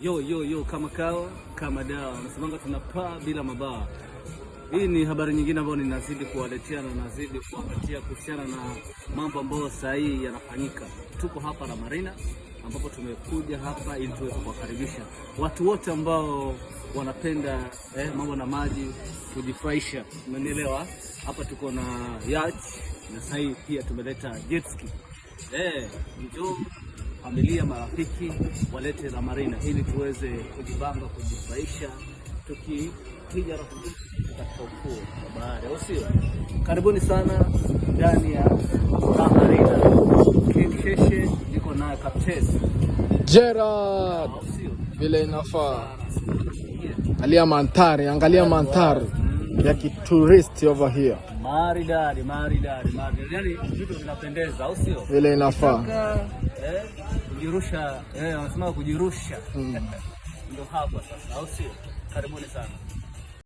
Yo kama kawa kama dawa, nasemanga tunapaa bila mabawa. Hii ni habari nyingine ambayo ninazidi kuwaletea na nazidi kuwapatia kuhusiana na mambo ambayo saa hii yanafanyika. Tuko hapa La Marina ambapo tumekuja hapa ili tuweze kuwakaribisha watu wote ambao wanapenda mambo na maji, kujifurahisha. Unanielewa? Hapa tuko na yacht na sasa hii pia tumeleta jet ski. Njoo familia, marafiki walete La Marina ili tuweze kujibanga, kujifurahisha tukipiga rafiki katika ufuo wa bahari, au sio? Karibuni sana ndani ya La Marina. Kesheshe niko na Captain Gerard, vile inafaa. Angalia mandhari ya kituristi over here. Maridadi. Yaani vitu vinapendeza, au sio? Vile inafaa. Kujirusha, wanasema kujirusha. Ndio hapa sasa, au sio? Karibuni sana.